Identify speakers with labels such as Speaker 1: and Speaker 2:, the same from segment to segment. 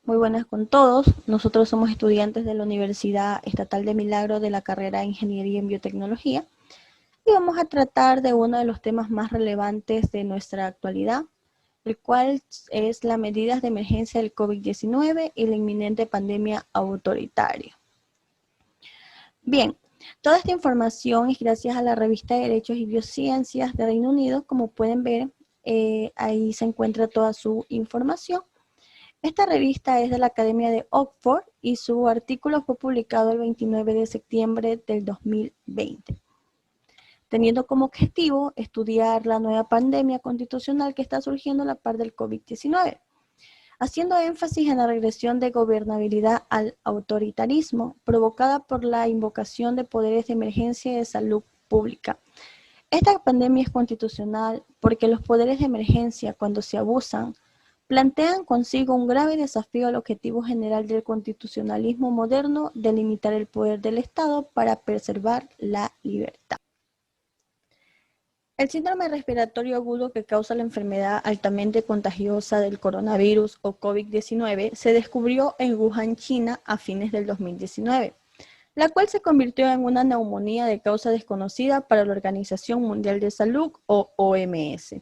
Speaker 1: Muy buenas con todos. Nosotros somos estudiantes de la Universidad Estatal de Milagro de la carrera de Ingeniería en Biotecnología y vamos a tratar de uno de los temas más relevantes de nuestra actualidad, el cual es las medidas de emergencia del COVID-19 y la inminente pandemia autoritaria. Bien, toda esta información es gracias a la revista de Derechos y Biociencias de Reino Unido. Como pueden ver, ahí se encuentra toda su información. Esta revista es de la Academia de Oxford y su artículo fue publicado el 29 de septiembre del 2020, teniendo como objetivo estudiar la nueva pandemia constitucional que está surgiendo a la par del COVID-19, haciendo énfasis en la regresión de gobernabilidad al autoritarismo provocada por la invocación de poderes de emergencia y de salud pública. Esta pandemia es constitucional porque los poderes de emergencia, cuando se abusan, plantean consigo un grave desafío al objetivo general del constitucionalismo moderno de limitar el poder del Estado para preservar la libertad. El síndrome respiratorio agudo que causa la enfermedad altamente contagiosa del coronavirus o COVID-19 se descubrió en Wuhan, China, a fines del 2019, la cual se convirtió en una neumonía de causa desconocida para la Organización Mundial de Salud o OMS.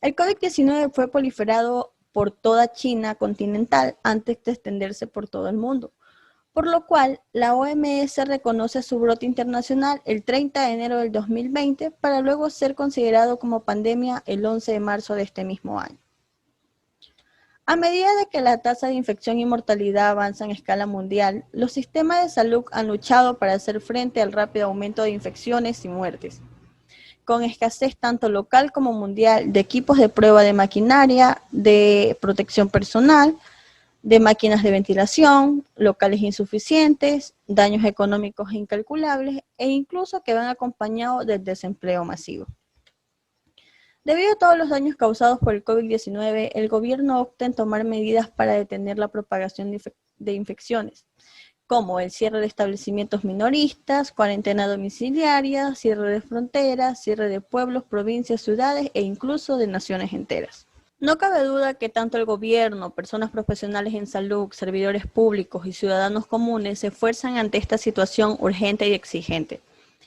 Speaker 1: El COVID-19 fue proliferado por toda China continental antes de extenderse por todo el mundo, por lo cual la OMS reconoce su brote internacional el 30 de enero del 2020 para luego ser considerado como pandemia el 11 de marzo de este mismo año. A medida de que la tasa de infección y mortalidad avanza en escala mundial, los sistemas de salud han luchado para hacer frente al rápido aumento de infecciones y muertes, con escasez tanto local como mundial de equipos de prueba de maquinaria, de protección personal, de máquinas de ventilación, locales insuficientes, daños económicos incalculables e incluso que van acompañados del desempleo masivo. Debido a todos los daños causados por el COVID-19, el gobierno opta en tomar medidas para detener la propagación de infecciones, como el cierre de establecimientos minoristas, cuarentena domiciliaria, cierre de fronteras, cierre de pueblos, provincias, ciudades e incluso de naciones enteras. No cabe duda que tanto el gobierno, personas profesionales en salud, servidores públicos y ciudadanos comunes se esfuerzan ante esta situación urgente y exigente.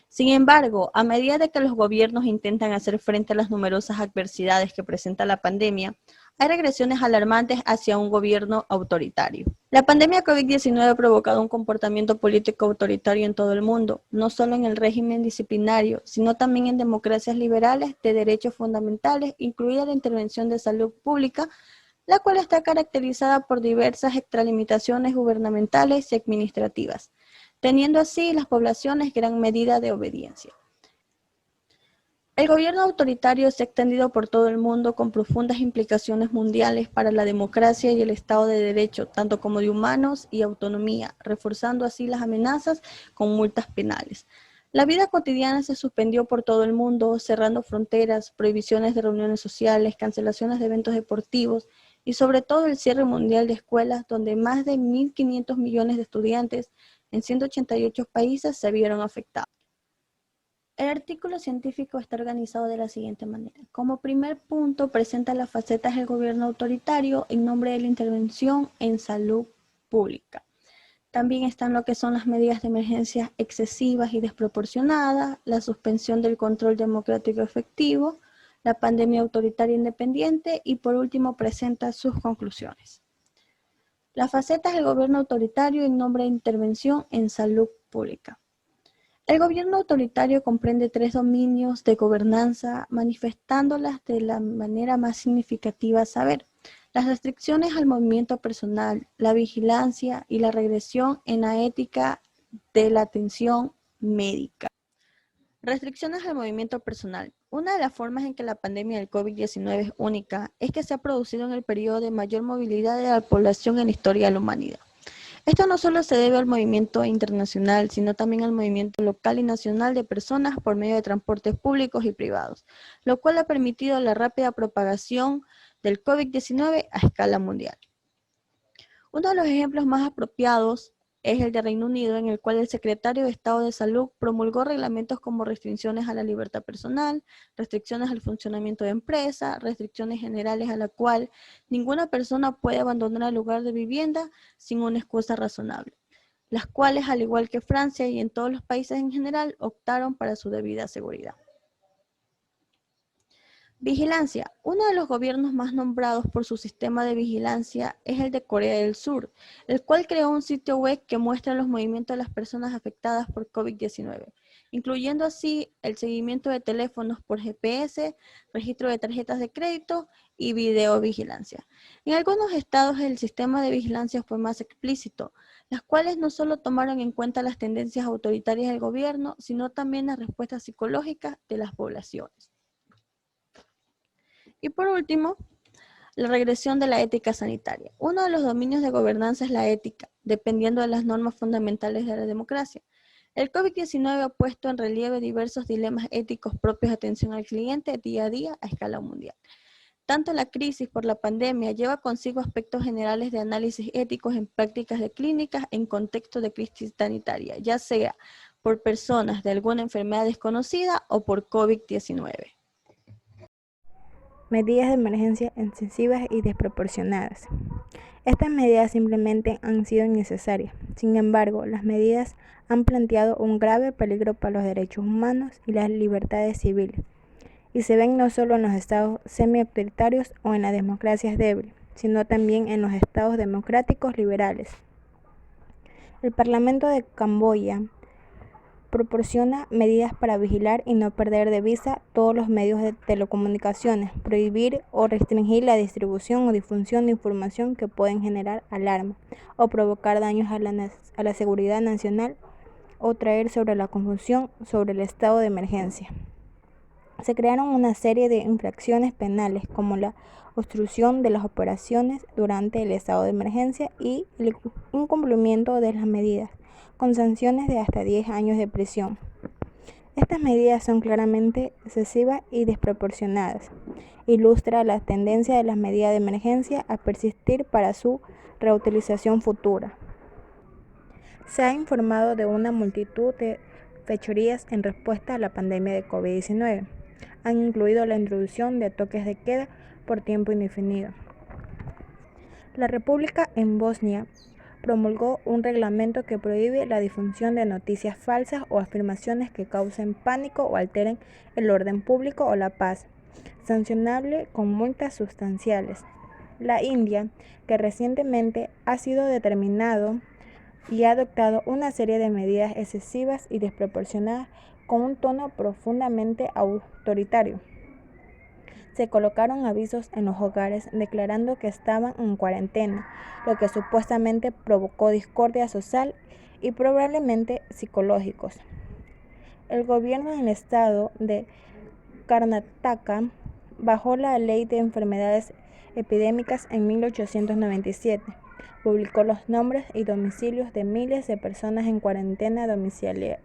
Speaker 1: Sin embargo, a medida de que los gobiernos intentan hacer frente a las numerosas adversidades que presenta la pandemia, hay regresiones alarmantes hacia un gobierno autoritario. La pandemia COVID-19 ha provocado un comportamiento político autoritario en todo el mundo, no solo en el régimen disciplinario, sino también en democracias liberales de derechos fundamentales, incluida la intervención de salud pública, la cual está caracterizada por diversas extralimitaciones gubernamentales y administrativas, teniendo así las poblaciones gran medida de obediencia. El gobierno autoritario se ha extendido por todo el mundo con profundas implicaciones mundiales para la democracia y el Estado de Derecho, tanto como de humanos y autonomía, reforzando así las amenazas con multas penales. La vida cotidiana se suspendió por todo el mundo, cerrando fronteras, prohibiciones de reuniones sociales, cancelaciones de eventos deportivos y sobre todo el cierre mundial de escuelas, donde más de 1.500 millones de estudiantes en 188 países se vieron afectados. El artículo científico está organizado de la siguiente manera. Como primer punto, presenta las facetas del gobierno autoritario en nombre de la intervención en salud pública. También están lo que son las medidas de emergencia excesivas y desproporcionadas, la suspensión del control democrático efectivo, la pandemia autoritaria independiente y por último presenta sus conclusiones. Las facetas del gobierno autoritario en nombre de intervención en salud pública. El gobierno autoritario comprende 3 dominios de gobernanza, manifestándolas de la manera más significativa a saber, las restricciones al movimiento personal, la vigilancia y la regresión en la ética de la atención médica. Restricciones al movimiento personal. Una de las formas en que la pandemia del COVID-19 es única es que se ha producido en el periodo de mayor movilidad de la población en la historia de la humanidad. Esto no solo se debe al movimiento internacional, sino también al movimiento local y nacional de personas por medio de transportes públicos y privados, lo cual ha permitido la rápida propagación del COVID-19 a escala mundial. Uno de los ejemplos más apropiados es el de Reino Unido, en el cual el secretario de Estado de Salud promulgó reglamentos como restricciones a la libertad personal, restricciones al funcionamiento de empresa, restricciones generales a la cual ninguna persona puede abandonar el lugar de vivienda sin una excusa razonable, las cuales, al igual que Francia y en todos los países en general, optaron para su debida seguridad. Vigilancia. Uno de los gobiernos más nombrados por su sistema de vigilancia es el de Corea del Sur, el cual creó un sitio web que muestra los movimientos de las personas afectadas por COVID-19, incluyendo así el seguimiento de teléfonos por GPS, registro de tarjetas de crédito y videovigilancia. En algunos estados el sistema de vigilancia fue más explícito, las cuales no solo tomaron en cuenta las tendencias autoritarias del gobierno, sino también las respuestas psicológicas de las poblaciones. Y por último, la regresión de la ética sanitaria. Uno de los dominios de gobernanza es la ética, dependiendo de las normas fundamentales de la democracia. El COVID-19 ha puesto en relieve diversos dilemas éticos propios de atención al cliente día a día a escala mundial. Tanto la crisis por la pandemia lleva consigo aspectos generales de análisis éticos en prácticas de clínicas en contexto de crisis sanitaria, ya sea por personas de alguna enfermedad desconocida o por COVID-19.
Speaker 2: Medidas de emergencia excesivas y desproporcionadas. Estas medidas simplemente han sido innecesarias. Sin embargo, las medidas han planteado un grave peligro para los derechos humanos y las libertades civiles, y se ven no solo en los estados semi-autoritarios o en las democracias débiles, sino también en los estados democráticos liberales. El Parlamento de Camboya proporciona medidas para vigilar y no perder de vista todos los medios de telecomunicaciones, prohibir o restringir la distribución o difusión de información que pueden generar alarma o provocar daños a la seguridad nacional o traer sobre la confusión sobre el estado de emergencia. Se crearon una serie de infracciones penales como la obstrucción de las operaciones durante el estado de emergencia y el incumplimiento de las medidas, con sanciones de hasta 10 años de prisión. Estas medidas son claramente excesivas y desproporcionadas. Ilustra la tendencia de las medidas de emergencia a persistir para su reutilización futura. Se ha informado de una multitud de fechorías en respuesta a la pandemia de COVID-19. Han incluido la introducción de toques de queda por tiempo indefinido. La República en Bosnia promulgó un reglamento que prohíbe la difusión de noticias falsas o afirmaciones que causen pánico o alteren el orden público o la paz, sancionable con multas sustanciales. La India, que recientemente ha sido determinado y ha adoptado una serie de medidas excesivas y desproporcionadas con un tono profundamente autoritario. Se colocaron avisos en los hogares declarando que estaban en cuarentena, lo que supuestamente provocó discordia social y probablemente psicológicos. El gobierno del estado de Karnataka bajó la ley de enfermedades epidémicas en 1897. Publicó los nombres y domicilios de miles de personas en cuarentena domiciliaria.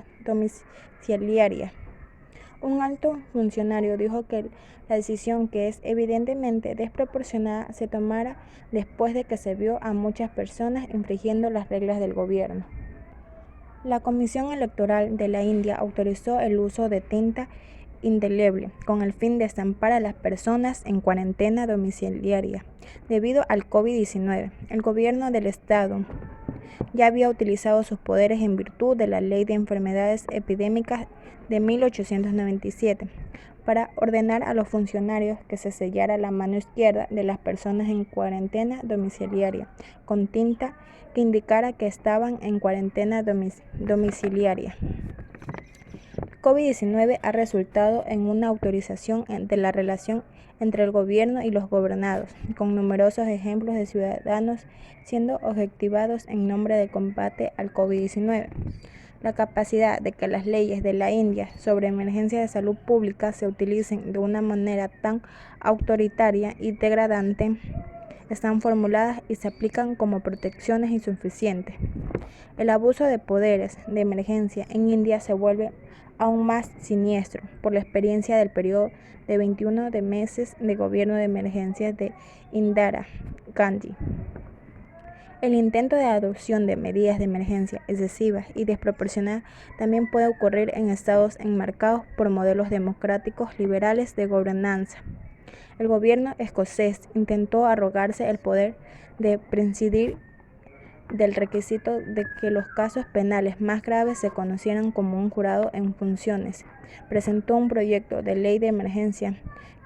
Speaker 2: Un alto funcionario dijo que la decisión, que es evidentemente desproporcionada, se tomara después de que se vio a muchas personas infringiendo las reglas del gobierno. La Comisión Electoral de la India autorizó el uso de tinta indeleble con el fin de estampar a las personas en cuarentena domiciliaria debido al COVID-19. El gobierno del estado ya había utilizado sus poderes en virtud de la Ley de Enfermedades Epidémicas de 1897 para ordenar a los funcionarios que se sellara la mano izquierda de las personas en cuarentena domiciliaria con tinta que indicara que estaban en cuarentena domiciliaria. COVID-19 ha resultado en una autorización de la relación entre el gobierno y los gobernados, con numerosos ejemplos de ciudadanos siendo objetivados en nombre del combate al COVID-19. La capacidad de que las leyes de la India sobre emergencia de salud pública se utilicen de una manera tan autoritaria y degradante están formuladas y se aplican como protecciones insuficientes. El abuso de poderes de emergencia en India se vuelve aún más siniestro por la experiencia del periodo de 21 meses de gobierno de emergencia de Indira Gandhi. El intento de adopción de medidas de emergencia excesivas y desproporcionadas también puede ocurrir en estados enmarcados por modelos democráticos liberales de gobernanza. El gobierno escocés intentó arrogarse el poder de prescindir del requisito de que los casos penales más graves se conocieran como un jurado en funciones. Presentó un proyecto de ley de emergencia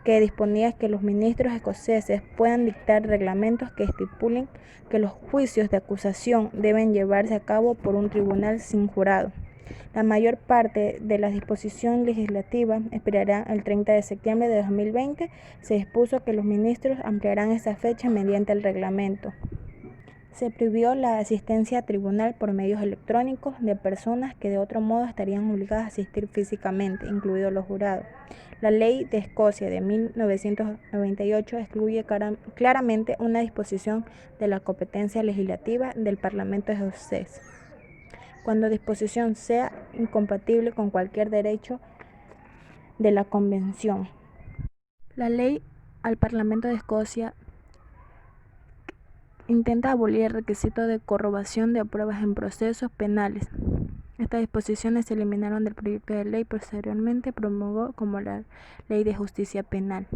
Speaker 2: que disponía que los ministros escoceses puedan dictar reglamentos que estipulen que los juicios de acusación deben llevarse a cabo por un tribunal sin jurado. La mayor parte de la disposición legislativa expirará el 30 de septiembre de 2020. Se dispuso que los ministros ampliarán esta fecha mediante el reglamento. Se prohibió la asistencia a tribunal por medios electrónicos de personas que de otro modo estarían obligadas a asistir físicamente, incluidos los jurados. La Ley de Escocia de 1998 excluye claramente una disposición de la competencia legislativa del Parlamento escocés, cuando disposición sea incompatible con cualquier derecho de la Convención. La ley al Parlamento de Escocia intenta abolir el requisito de corroboración de pruebas en procesos penales. Estas disposiciones se eliminaron del proyecto de ley posteriormente promulgado como la Ley de Justicia Penal.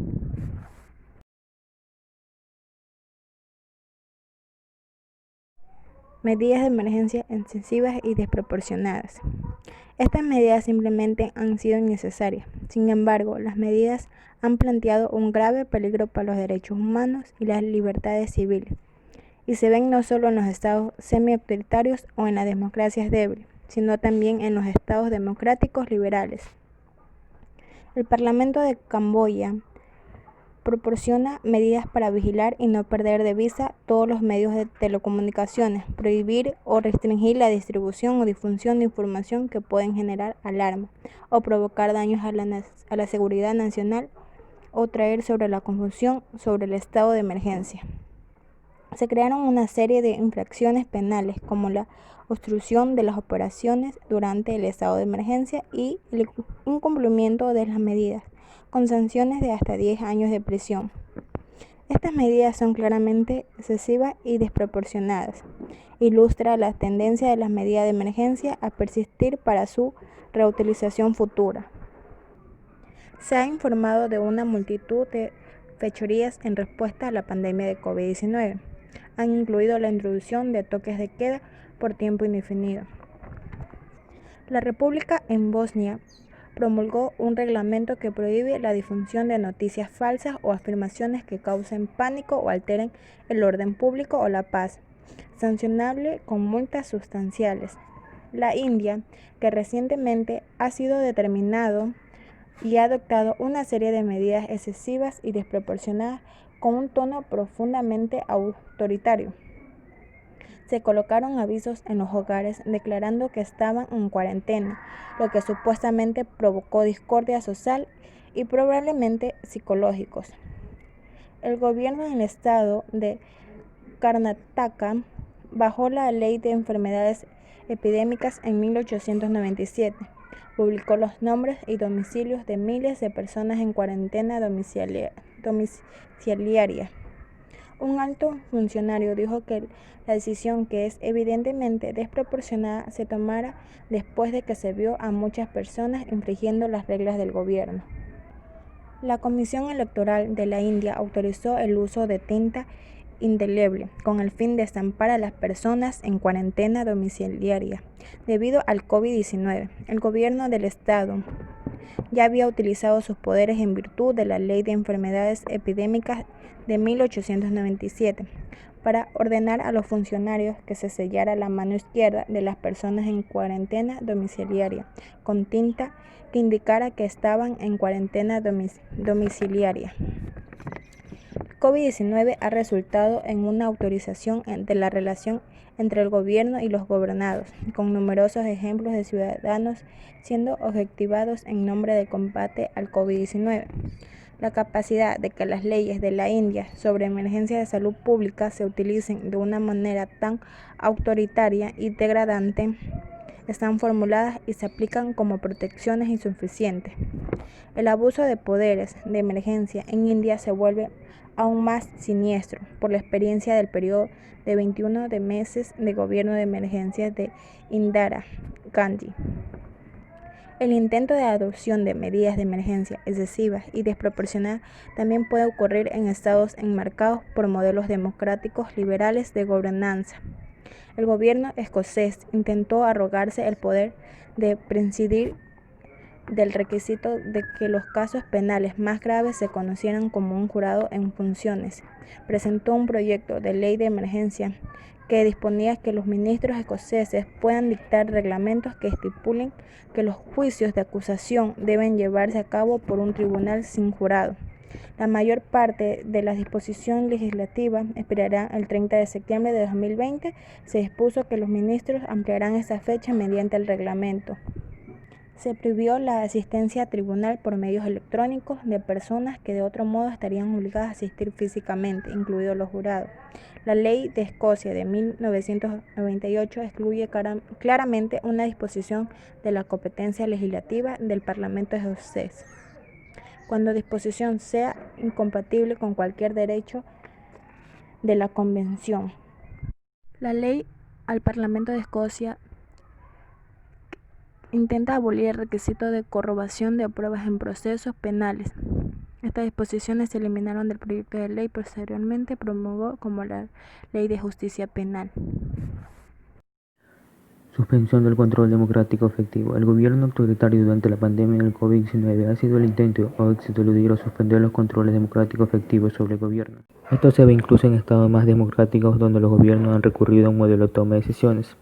Speaker 2: Medidas de emergencia excesivas y desproporcionadas. Estas medidas simplemente han sido innecesarias. Sin embargo, las medidas han planteado un grave peligro para los derechos humanos y las libertades civiles, y se ven no solo en los estados semi-autoritarios o en las democracias débiles, sino también en los estados democráticos liberales. El Parlamento de Camboya proporciona medidas para vigilar y no perder de vista todos los medios de telecomunicaciones, prohibir o restringir la distribución o difusión de información que pueden generar alarma o provocar daños a la seguridad nacional o traer sobre la confusión sobre el estado de emergencia. Se crearon una serie de infracciones penales como la obstrucción de las operaciones durante el estado de emergencia y el incumplimiento de las medidas, con sanciones de hasta 10 años de prisión. Estas medidas son claramente excesivas y desproporcionadas. Ilustra la tendencia de las medidas de emergencia a persistir para su reutilización futura. Se ha informado de una multitud de fechorías en respuesta a la pandemia de COVID-19. Han incluido la introducción de toques de queda por tiempo indefinido. La República en Bosnia promulgó un reglamento que prohíbe la difusión de noticias falsas o afirmaciones que causen pánico o alteren el orden público o la paz, sancionable con multas sustanciales. La India, que recientemente ha sido determinado y ha adoptado una serie de medidas excesivas y desproporcionadas con un tono profundamente autoritario. Se colocaron avisos en los hogares declarando que estaban en cuarentena, lo que supuestamente provocó discordia social y probablemente psicológicos. El gobierno del estado de Karnataka bajó la ley de enfermedades epidémicas en 1897. Publicó los nombres y domicilios de miles de personas en cuarentena domiciliaria. Un alto funcionario dijo que la decisión, que es evidentemente desproporcionada, se tomara después de que se vio a muchas personas infringiendo las reglas del gobierno. La Comisión Electoral de la India autorizó el uso de tinta indeleble con el fin de estampar a las personas en cuarentena domiciliaria debido al COVID-19. El gobierno del estado ya había utilizado sus poderes en virtud de la Ley de Enfermedades Epidémicas de 1897 para ordenar a los funcionarios que se sellara la mano izquierda de las personas en cuarentena domiciliaria con tinta que indicara que estaban en cuarentena domiciliaria. COVID-19 ha resultado en una autorización de la relación entre el gobierno y los gobernados, con numerosos ejemplos de ciudadanos siendo objetivados en nombre del combate al COVID-19. La capacidad de que las leyes de la India sobre emergencias de salud pública se utilicen de una manera tan autoritaria y degradante están formuladas y se aplican como protecciones insuficientes. El abuso de poderes de emergencia en India se vuelve aún más siniestro por la experiencia del periodo de 21 de meses de gobierno de emergencia de Indira Gandhi. El intento de adopción de medidas de emergencia excesivas y desproporcionadas también puede ocurrir en estados enmarcados por modelos democráticos liberales de gobernanza. El gobierno escocés intentó arrogarse el poder de prescindir del requisito de que los casos penales más graves se conocieran como un jurado en funciones. Presentó un proyecto de ley de emergencia que disponía que los ministros escoceses puedan dictar reglamentos que estipulen que los juicios de acusación deben llevarse a cabo por un tribunal sin jurado. La mayor parte de la disposición legislativa expirará el 30 de septiembre de 2020. Se dispuso que los ministros ampliarán esa fecha mediante el reglamento. Se prohibió la asistencia a tribunal por medios electrónicos de personas que de otro modo estarían obligadas a asistir físicamente, incluidos los jurados. La Ley de Escocia de 1998 excluye claramente una disposición de la competencia legislativa del Parlamento escocés, cuando disposición sea incompatible con cualquier derecho de la Convención. La ley al Parlamento de Escocia intenta abolir el requisito de corroboración de pruebas en procesos penales. Estas disposiciones se eliminaron del proyecto de ley posteriormente promulgado como la Ley de Justicia Penal.
Speaker 3: Suspensión del control democrático efectivo. El gobierno autoritario durante la pandemia del COVID-19 ha sido el intento o éxito de eludir o suspender los controles democráticos efectivos sobre el gobierno. Esto se ve incluso en estados más democráticos donde los gobiernos han recurrido a un modelo de toma de decisiones,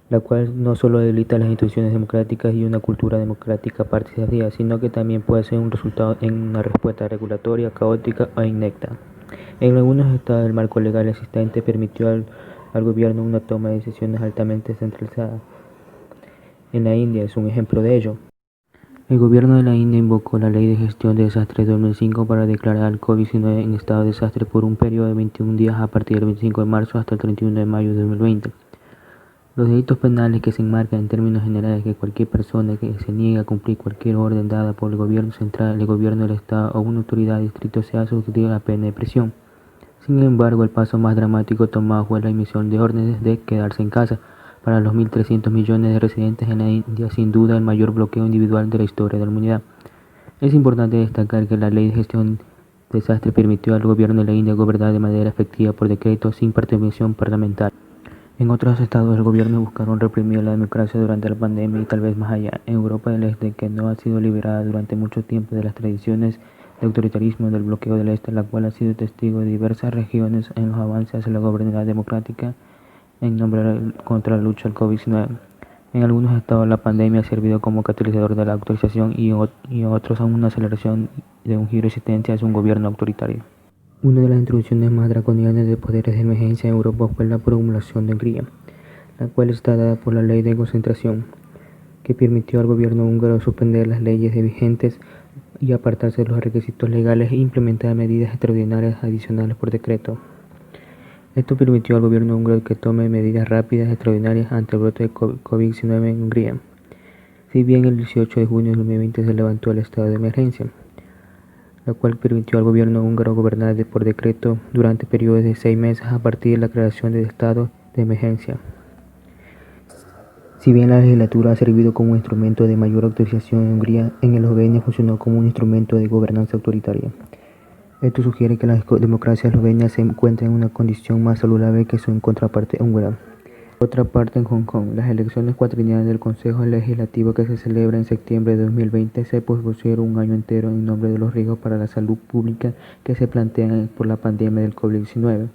Speaker 3: la cual no solo debilita las instituciones democráticas y una cultura democrática participativa, sino que también puede ser un resultado en una respuesta regulatoria, caótica o inepta. En algunos estados el marco legal existente permitió al gobierno una toma de decisiones altamente centralizada. En la India es un ejemplo de ello. El gobierno de la India invocó la Ley de Gestión de Desastres de 2005 para declarar al COVID-19 en estado de desastre por un periodo de 21 días a partir del 25 de marzo hasta el 31 de mayo de 2020. Los delitos penales que se enmarcan en términos generales que cualquier persona que se niegue a cumplir cualquier orden dada por el gobierno central, el gobierno del Estado o una autoridad de distrito sea susceptible a la pena de prisión. Sin embargo, el paso más dramático tomado fue la emisión de órdenes de quedarse en casa para los 1.300 millones de residentes en la India, sin duda el mayor bloqueo individual de la historia de la humanidad. Es importante destacar que la Ley de Gestión de Desastres permitió al gobierno de la India gobernar de manera efectiva por decreto sin participación parlamentaria. En otros estados, el gobierno buscaron reprimir la democracia durante la pandemia y tal vez más allá. En Europa del Este, que no ha sido liberada durante mucho tiempo de las tradiciones de autoritarismo del bloqueo del Este, la cual ha sido testigo de diversas regiones en los avances hacia la gobernabilidad democrática en nombre contra la lucha al COVID-19. En algunos estados la pandemia ha servido como catalizador de la autorización y otros a una aceleración de un giro existente hacia un gobierno autoritario. Una de las introducciones más draconianas de poderes de emergencia en Europa fue la promulgación de Hungría, la cual está dada por la Ley de Concentración, que permitió al gobierno húngaro suspender las leyes vigentes y apartarse de los requisitos legales e implementar medidas extraordinarias adicionales por decreto. Esto permitió al gobierno húngaro que tome medidas rápidas extraordinarias ante el brote de COVID-19 en Hungría, si bien el 18 de junio de 2020 se levantó el estado de emergencia, la cual permitió al gobierno húngaro gobernar por decreto durante periodos de 6 meses a partir de la creación del estado de emergencia. Si bien la legislatura ha servido como un instrumento de mayor autorización en Hungría, en Eslovenia funcionó como un instrumento de gobernanza autoritaria. Esto sugiere que la democracia eslovena se encuentra en una condición más saludable que su contraparte húngara. Por otra parte, en Hong Kong, las elecciones cuatrienales del Consejo Legislativo que se celebra en septiembre de 2020 se pospusieron un año entero en nombre de los riesgos para la salud pública que se plantean por la pandemia del COVID-19.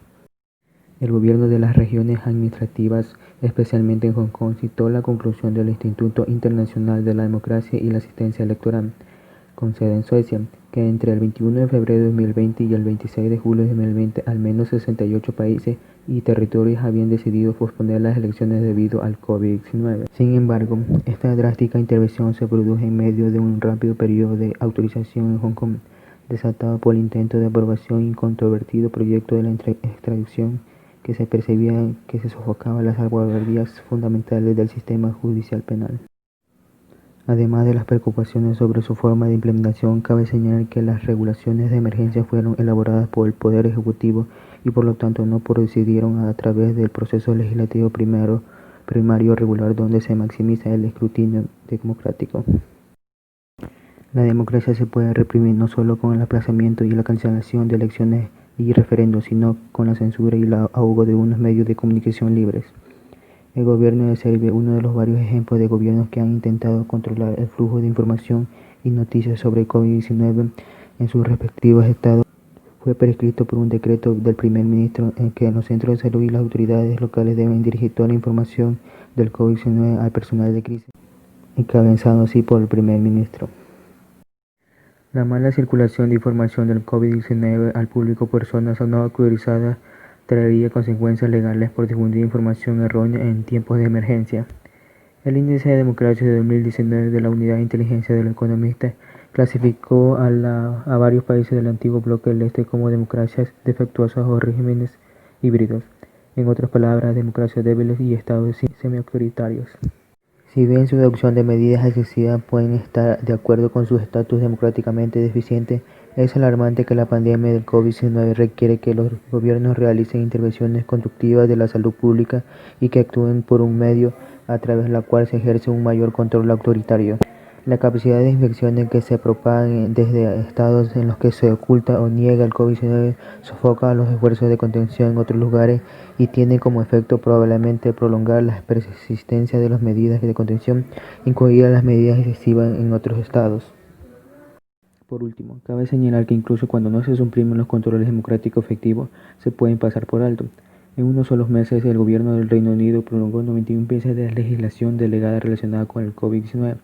Speaker 3: El gobierno de las regiones administrativas, especialmente en Hong Kong, citó la conclusión del Instituto Internacional de la Democracia y la Asistencia Electoral, con sede en Suecia, que entre el 21 de febrero de 2020 y el 26 de julio de 2020 al menos 68 países y territorios habían decidido posponer las elecciones debido al COVID-19. Sin embargo, esta drástica intervención se produjo en medio de un rápido periodo de autorización en Hong Kong, desatado por el intento de aprobación y controvertido proyecto de la extradición que se percibía que se sofocaba las salvaguardias fundamentales del sistema judicial penal. Además de las preocupaciones sobre su forma de implementación, cabe señalar que las regulaciones de emergencia fueron elaboradas por el Poder Ejecutivo y por lo tanto no procedieron a través del proceso legislativo primario regular donde se maximiza el escrutinio democrático. La democracia se puede reprimir no solo con el aplazamiento y la cancelación de elecciones y referendos, sino con la censura y el ahogo de unos medios de comunicación libres. El gobierno de Serbia, uno de los varios ejemplos de gobiernos que han intentado controlar el flujo de información y noticias sobre COVID-19 en sus respectivos estados, fue prescrito por un decreto del primer ministro en que los centros de salud y las autoridades locales deben dirigir toda la información del COVID-19 al personal de crisis, encabezado así por el primer ministro. La mala circulación de información del COVID-19 al público por personas no autorizadas traería consecuencias legales por difundir información errónea en tiempos de emergencia. El Índice de Democracia de 2019 de la Unidad de Inteligencia del Economista clasificó a varios países del antiguo bloque del Este como democracias defectuosas o regímenes híbridos, en otras palabras, democracias débiles y estados semi-autoritarios. Si bien su adopción de medidas excesivas pueden estar de acuerdo con su estatus democráticamente deficiente, es alarmante que la pandemia del COVID-19 requiere que los gobiernos realicen intervenciones constructivas de la salud pública y que actúen por un medio a través del cual se ejerce un mayor control autoritario. La capacidad de infecciones que se propagan desde estados en los que se oculta o niega el COVID-19 sofoca los esfuerzos de contención en otros lugares y tiene como efecto probablemente prolongar la persistencia de las medidas de contención, incluidas las medidas excesivas en otros estados. Por último, cabe señalar que incluso cuando no se suprimen los controles democráticos efectivos, se pueden pasar por alto. En unos solos meses, el gobierno del Reino Unido prolongó 91 piezas de legislación delegada relacionada con el COVID-19,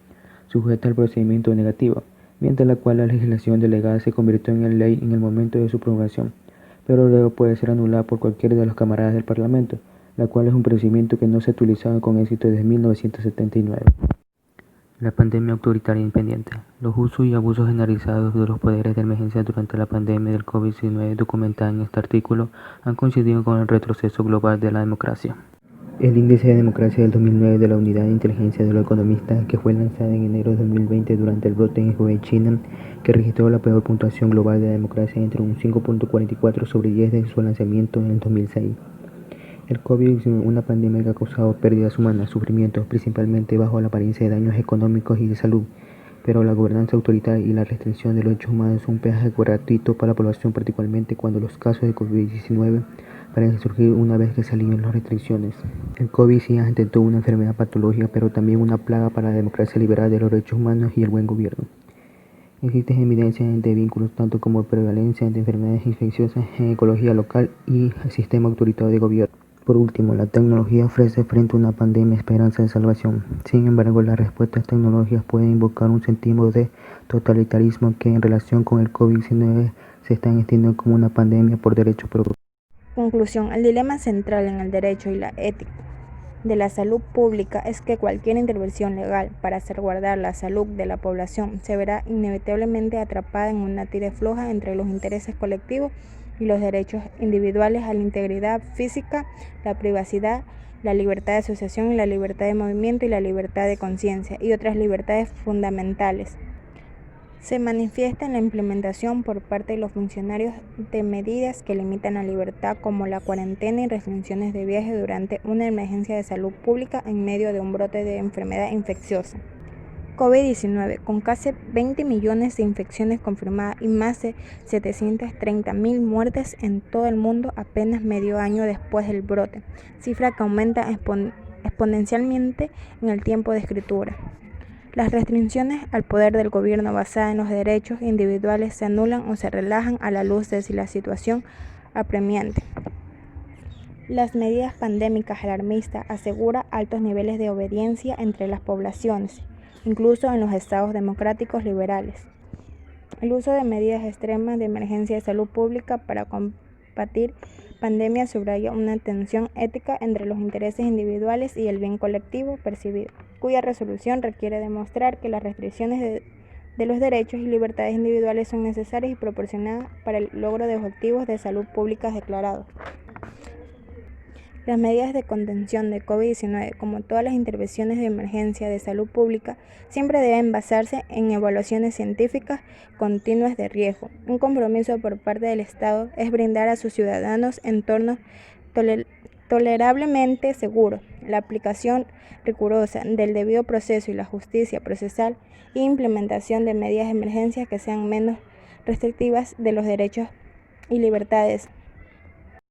Speaker 3: sujeta al procedimiento negativo, mediante la cual la legislación delegada se convirtió en ley en el momento de su promulgación, pero luego puede ser anulada por cualquiera de los camaradas del Parlamento, la cual es un procedimiento que no se ha utilizado con éxito desde 1979. La pandemia autoritaria independiente. Los usos y abusos generalizados de los poderes de emergencia durante la pandemia del COVID-19 documentada en este artículo han coincidido con el retroceso global de la democracia. El Índice de Democracia del 2009 de la Unidad de Inteligencia de los Economistas, que fue lanzada en enero de 2020 durante el brote en Hubei, China, que registró la peor puntuación global de la democracia entre un 5.44 sobre 10 desde su lanzamiento en el 2006. El COVID-19, una pandemia que ha causado pérdidas humanas, sufrimientos, principalmente bajo la apariencia de daños económicos y de salud, pero la gobernanza autoritaria y la restricción de los derechos humanos son un peaje gratuito para la población, particularmente cuando los casos de COVID-19 parecen surgir una vez que se alivian las restricciones. El COVID sigue ante todo una enfermedad patológica, pero también una plaga para la democracia liberal de los derechos humanos y el buen gobierno. Existen evidencias de vínculos tanto como prevalencia de enfermedades infecciosas en ecología local y el sistema autoritario de gobierno. Por último, la tecnología ofrece frente a una pandemia esperanza de salvación. Sin embargo, las respuestas tecnológicas pueden invocar un sentimiento de totalitarismo que en relación con el COVID-19 se está extendiendo como una pandemia por derecho propio.
Speaker 2: Conclusión: el dilema central en el derecho y la ética de la salud pública es que cualquier intervención legal para salvaguardar la salud de la población se verá inevitablemente atrapada en una tira floja entre los intereses colectivos y los derechos individuales a la integridad física, la privacidad, la libertad de asociación y la libertad de movimiento y la libertad de conciencia y otras libertades fundamentales. Se manifiesta en la implementación por parte de los funcionarios de medidas que limitan la libertad como la cuarentena y restricciones de viaje durante una emergencia de salud pública en medio de un brote de enfermedad infecciosa. COVID-19, con casi 20 millones de infecciones confirmadas y más de 730.000 muertes en todo el mundo apenas medio año después del brote, cifra que aumenta exponencialmente en el tiempo de escritura. Las restricciones al poder del gobierno basadas en los derechos individuales se anulan o se relajan a la luz de la situación apremiante. Las medidas pandémicas alarmistas aseguran altos niveles de obediencia entre las poblaciones, incluso en los estados democráticos liberales. El uso de medidas extremas de emergencia de salud pública para combatir pandemias subraya una tensión ética entre los intereses individuales y el bien colectivo percibido, cuya resolución requiere demostrar que las restricciones de los derechos y libertades individuales son necesarias y proporcionadas para el logro de objetivos de salud pública declarados. Las medidas de contención de COVID-19, como todas las intervenciones de emergencia de salud pública, siempre deben basarse en evaluaciones científicas continuas de riesgo. Un compromiso por parte del Estado es brindar a sus ciudadanos entornos tolerablemente seguros, la aplicación rigurosa del debido proceso y la justicia procesal e implementación de medidas de emergencia que sean menos restrictivas de los derechos y libertades